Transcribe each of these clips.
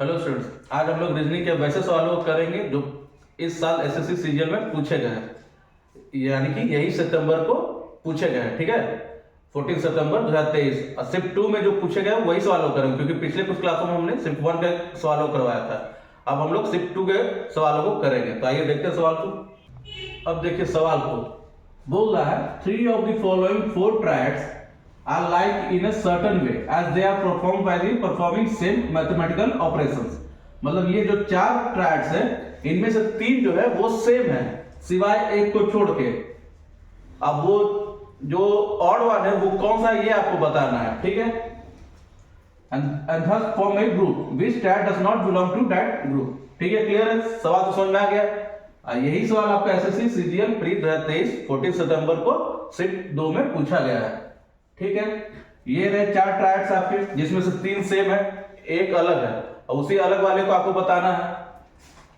Hello students, आज हम लोग रीजनिंग के वैसे सवालों को करेंगे जो इस साल एसएससी सीजीएल में पूछे गए हैं, यानी कि यही सितंबर को पूछे गए हैं। ठीक है, 14 सितंबर 2023 और शिफ्ट 2 में जो पूछे गए वही सवालों को करेंगे, क्योंकि पिछले कुछ क्लासों में हमने शिफ्ट 1 के सवालों को करवाया था। अब हम लोग शिफ्ट 2 के सवालों को करेंगे। तो आइए देखते हैं सवाल को। अब देखिए सवाल को बोल रहा है 3 of the following 4 triads are like in a certain way as they are performed by the performing same mathematical operations। मतलब ये जो 4 ट्रायड्स है इनमें से 3 जो है वो सेम है सिवाय एक को छोड़ के। अब वो जो ऑड वन है वो कौन सा है ये आपको बताना है। ठीक है, and thus form a group which triad does not belong to that group। ठीक है, क्लियर है? सवाल तो समझ में आ गया। यही सवाल आपका एसएससी सीजीएल प्री 2023 14 सितंबर को शिफ्ट 2 में पूछा गया है। ठीक है, ये रहे 4 ट्रायड्स आपके, जिसमें से 3 सेम है, एक अलग है, और उसी अलग वाले को आपको बताना है।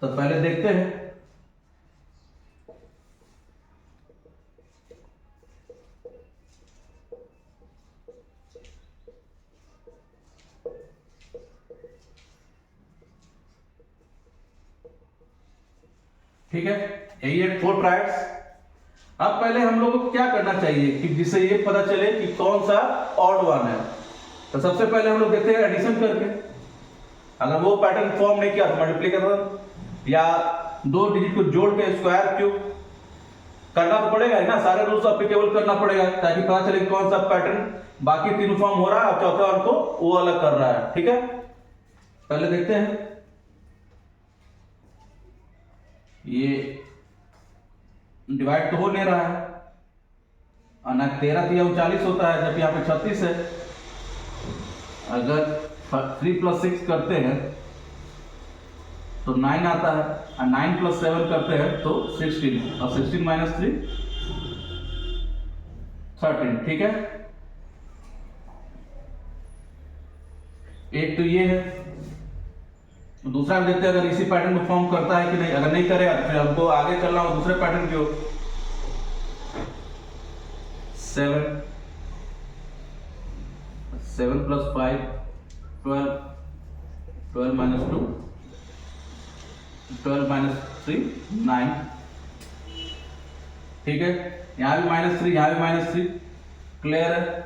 तो पहले देखते हैं। ठीक है, यही है 4 ट्रायड्स। अब पहले हम लोग को क्या करना चाहिए कि जिससे ये पता चले कि कौन सा ऑड वन है। तो सबसे पहले हम लोग देखते हैं एडिशन करके। अगर वो पैटर्न फॉर्म नहीं किया तो मल्टीप्लिकेशन या 2 डिजिट को जोड़ के स्क्वायर क्यूब करना तो पड़ेगा ही ना, सारे रूल्स एप्लीकेबल करना पड़ेगा ताकि पता चले कौन सा पैटर्न बाकी तीनों फॉर्म हो रहा है और चौथा वन को वो अलग कर रहा है। ठीक है, पहले देखते हैं। ये डिवाइड तो हो नहीं रहा है, और ना 13 3 39 होता है, जबकि यहाँ पे 36 है। अगर 3 + 6 करते हैं तो 9 आता है, और 9 + 7 करते हैं तो 16, और 16 - 3 13। ठीक है, एक तो ये है। दूसरा देखते हैं अगर इसी पैटर्न को फॉर्म करता है कि नहीं। अगर नहीं करेगा तो फिर हमको आगे चलना हो दूसरे पैटर्न की ओर। 7 + 5 12 12 - 2 12 - 3 9। ठीक है, यहां भी -3, यहां भी -3। क्लियर है?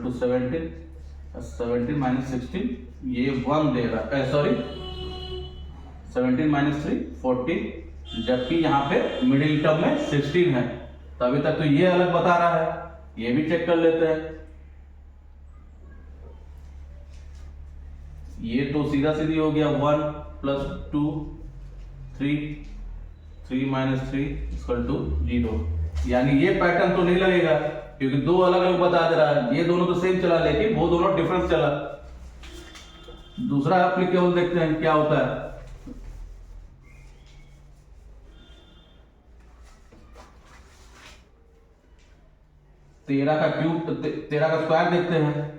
to 17 - 16 ये 1 दे रहा है, सॉरी 17 - 3 14, जबकि यहाँ पे मिडिल टर्म में 16 है। तो अभी तक तो ये अलग बता रहा है, ये भी चेक कर लेते हैं। ये तो सीधा सीधी हो गया 1 + 2 3 3 - 3 = 0, यानी ये पैटर्न तो नहीं लगेगा क्योंकि 2 अलग अलग बता दे रहा है। ये दोनों तो सेम चला, लेकिन वो दोनों डिफरेंस चला। दूसरा एप्लीकेबल देखते हैं क्या होता है। 13 का क्यूब, 13 का स्क्वायर देखते हैं।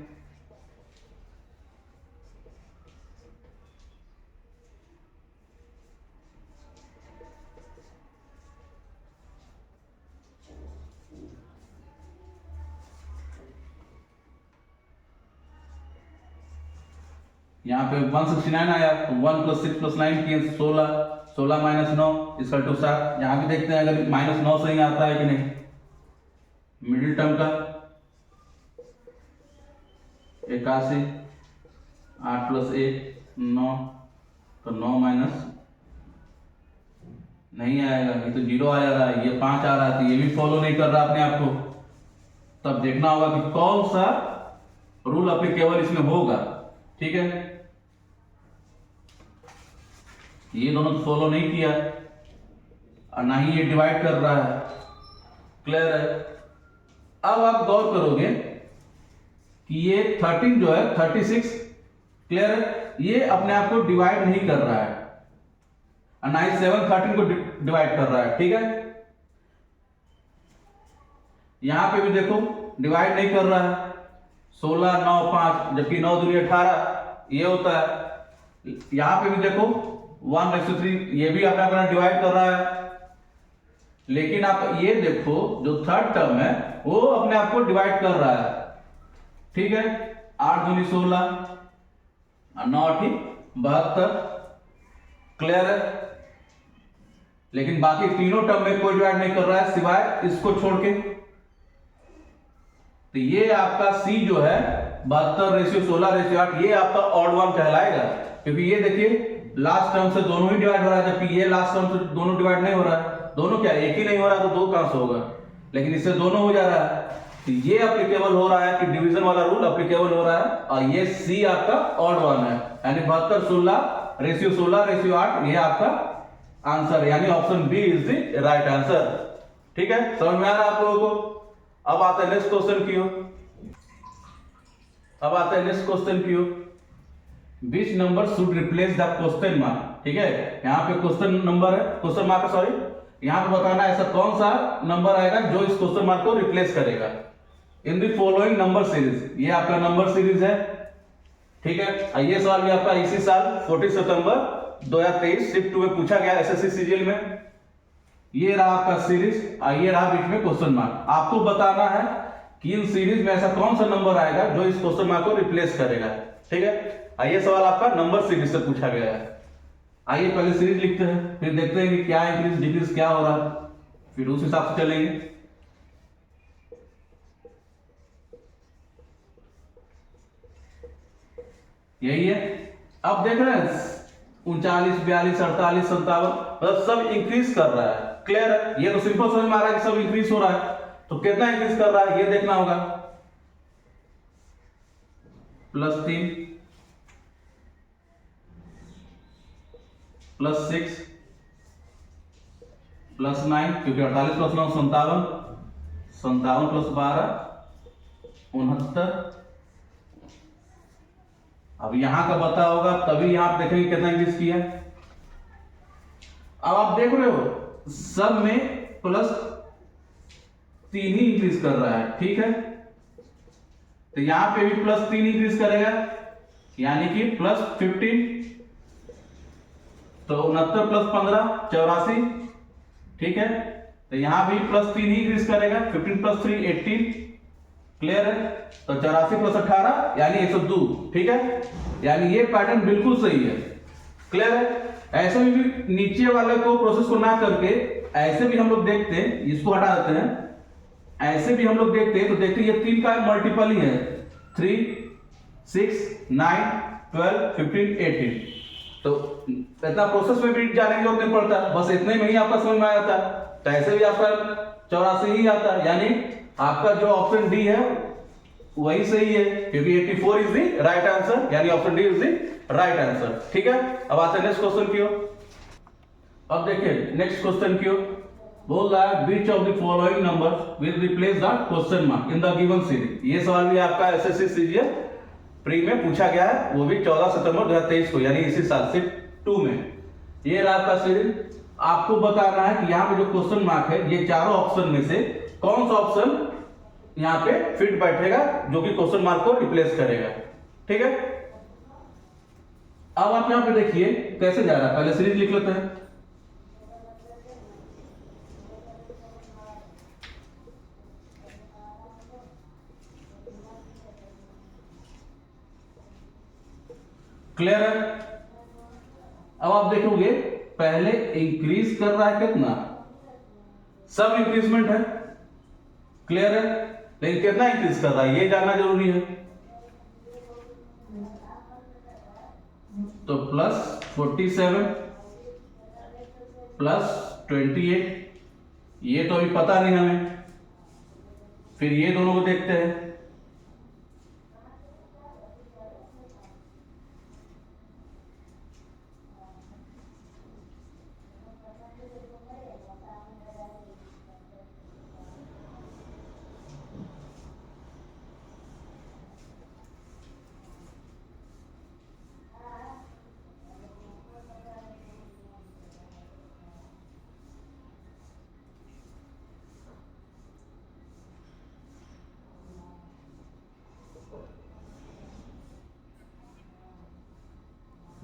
यहाँ पे 169 आया तो 1 + 6 + 9 किए 16, 16 - 9 = 7। यहाँ भी देखते हैं अगर -9 सही आता है कि नहीं। मिडिल टर्म का 81, 8 + 1 9, तो 9 नहीं आएगा, ये तो 0 आ जा रहा है, ये 5 आ रहा है, तो ये भी फॉलो नहीं कर रहा अपने आप को। तब देखना होगा कि कौन सा रूल एप्लीकेबल इसमें होगा। ठीक है, ये दोनों तो फॉलो नहीं किया और ना ही ये डिवाइड कर रहा है। क्लियर है? अब आप गौर करोगे कि ये 13 जो है 36, क्लियर है, ये अपने आप को डिवाइड नहीं कर रहा है, और ना ही 7 13 को डिवाइड कर रहा है। ठीक है, यहां पे भी देखो डिवाइड नहीं कर रहा है, 16 9 5, जबकि 9 दूनी 18 ये होता है। यहां पे भी देखो 1:3 ये भी अपना अपना डिवाइड कर रहा है। लेकिन आप ये देखो जो थर्ड टर्म है वो अपने आप को डिवाइड कर रहा है, ठीक है। 8 दूनी 16, 9 72, क्लियर है। लेकिन बाकी तीनों टर्म में कोई डिवाइड नहीं कर रहा है सिवाय इसको छोड़ के। तो ये आपका सी जो है 72:16:8 ये आपका ऑड वन कहलाएगा, क्योंकि ये देखिए लास्ट टर्म से दोनों ही डिवाइड हो रहा है, जबकि ये लास्ट टर्म से दोनों डिवाइड नहीं हो रहा है। दोनों क्या एक ही नहीं हो रहा तो दो कहां से होगा, लेकिन इससे दोनों हो जा रहा है। तो ये अप्लीकेबल हो रहा है कि डिवीजन वाला रूल अप्लीकेबल हो रहा है, और ये सी आपका ऑड वन है, यानी 72:16:8 ये आपका आंसर, यानी option b is the right answer. ठीक है, समझ में आ रहा है आप लोगों को। अब आता है नेक्स्ट क्वेश्चन की ओर। अब आता है नेक्स्ट क्वेश्चन की ओर। Which number should replace the question mark. ठीक है, यहाँ पे क्वेश्चन नंबर है, क्वेश्चन मार्क सॉरी, यहाँ पे बताना है ऐसा कौन सा नंबर आएगा जो इस क्वेश्चन मार्क को रिप्लेस करेगा in the following number series. ये आपका नंबर सीरीज है, ठीक है। ये सवाल भी आपका इसी साल 14 सितंबर 2023 शिफ्ट 2 में पूछा गया एसएससी सीजीएल में। ये रहा आपका सीरीज, ये रहा बीच में क्वेश्चन मार्क। आपको बताना है कि इन सीरीज में ऐसा कौन सा नंबर आएगा जो इस क्वेश्चन मार्क को रिप्लेस करेगा, ठीक है। ये सवाल आपका नंबर सीरीज से पूछा गया है। आइए पहले सीरीज लिखते हैं, फिर देखते हैं कि क्या इंक्रीज डिक्रीज क्या हो रहा है, फिर उस हिसाब से चलेंगे। यही है, अब देख रहे हैं 39, 42, 48, 57 मतलब सब इंक्रीज कर रहा है। क्लियर है, ये तो सिंपल समझ में आ रहा है कि सब इंक्रीज हो रहा है। तो कितना इंक्रीज कर रहा है ये देखना होगा। +3, +6, +9, क्योंकि 48 + 9 57, 57 + 12 69। अब यहां का पता होगा तभी यहां आप देखेंगे कितना इंक्रीज किया। अब आप देख रहे हो सब में +3 ही इंक्रीज कर रहा है, ठीक है। तो यहां पे भी +3 इंक्रीज करेगा, यानी कि +15, तो 69 + 15 84, ठीक है। तो यहां भी +3 ही इंक्रीज करेगा, 15 + 3 18, क्लियर है। तो 84 + 18 यानी 102, ठीक है। यानी ये पैटर्न बिल्कुल सही है, क्लियर है। ऐसे भी नीचे वाले को प्रोसेस को ना करके ऐसे भी हम लोग देखते हैं, इसको हटा देते हैं, ऐसे भी हम लोग देखते हैं तो देखते हैं ये 3 का मल्टीपल ही है, 3, 6, 9, 12, 15, 18। तो इतना प्रोसेस में भी जाने की जरूरत नहीं पड़ता, बस इतने में ही आपका समझ में आ जाता है। तो ऐसे भी आपका 84 ही आता है, यानी आपका जो ऑप्शन डी है वही सही है, क्योंकि 84 इज द राइट आंसर, यानी option D is the right answer, ठीक है। अब आते हैं नेक्स्ट क्वेश्चन की ओर। अब देखिए नेक्स्ट क्वेश्चन की ओर, बोल रहा है which of the following numbers will replace the question mark in the given series। ये सवाल भी आपका एसएससी सीजीएल प्री में पूछा गया है, वो भी 14 सितंबर 2023 को, यानी इसी साल शिफ्ट 2 में। ये रहा आपका सीरीज। आपको बताना है कि यहाँ पे जो क्वेश्चन मार्क है ये चारों ऑप्शन में से कौन सा ऑप्शन यहाँ पे फिट बैठेगा जो कि क्वेश्चन मार्क को रिप्लेस करेगा, ठीक है। अब आप यहाँ पे देखिए कैसे जा रहा है, पहले सीरीज लिख लेते हैं। क्लियर है। अब आप देखोगे पहले इंक्रीज कर रहा है कितना, सब इंक्रीजमेंट है, क्लियर है। लेकिन कितना इंक्रीज कर रहा है ये जानना जरूरी है। तो +47 +28, ये तो अभी पता नहीं हमें, फिर ये दोनों को देखते हैं।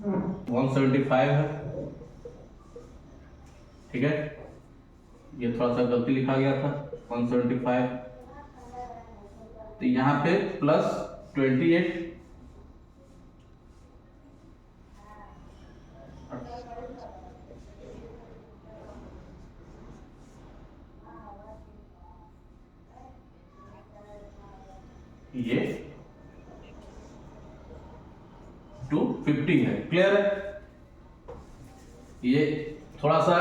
हाँ 175 है, ठीक है, ये थोड़ा सा गलती लिखा गया था 175, तो यहाँ पे प्लस 28, ये 250 है। क्लियर है? ये थोड़ा सा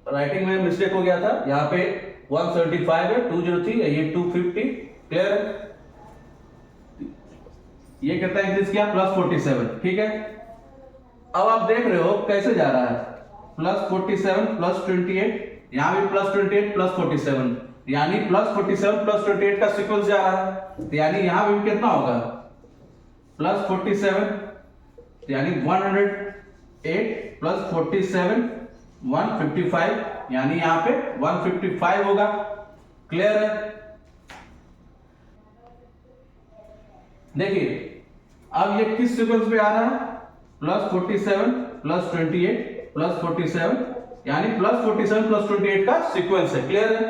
राइटिंग में मिस्टेक हो गया था, यहाँ पे 175 है, 203 है, ये 250। क्लियर है? ये कितना इंक्रीज किया? प्लस 47। ठीक है, अब आप देख रहे हो कैसे जा रहा है, प्लस 47 प्लस 28, यहाँ भी प्लस 28 प्लस 47, यानी प्लस 47 प्लस 28 का सीक्वेंस जा रहा है, तो यानी यहाँ भी कितना होगा? प्लस 47, यानी 108 प्लस 47 155, यानी यहाँ पे 155 होगा। क्लियर है? देखिए अब ये किस सीक्वेंस पे आ रहा है? प्लस 47 प्लस 28 प्लस 47, यानी प्लस 47 प्लस 28 का सीक्वेंस है। क्लियर है?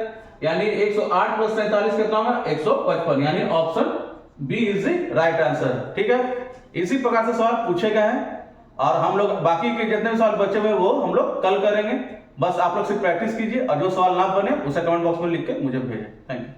यानी 108 प्लस 43 कितना होगा? 155, यानी option b is the right answer. ठीक है, इसी प्रकार से सवाल पूछे गए हैं और हम लोग बाकी के जितने भी सवाल बचे हुए वो हम लोग कल करेंगे। बस आप लोग सिर्फ प्रैक्टिस कीजिए और जो सवाल ना बने उसे कमेंट बॉक्स में लिख के मुझे भेजें। Thank you.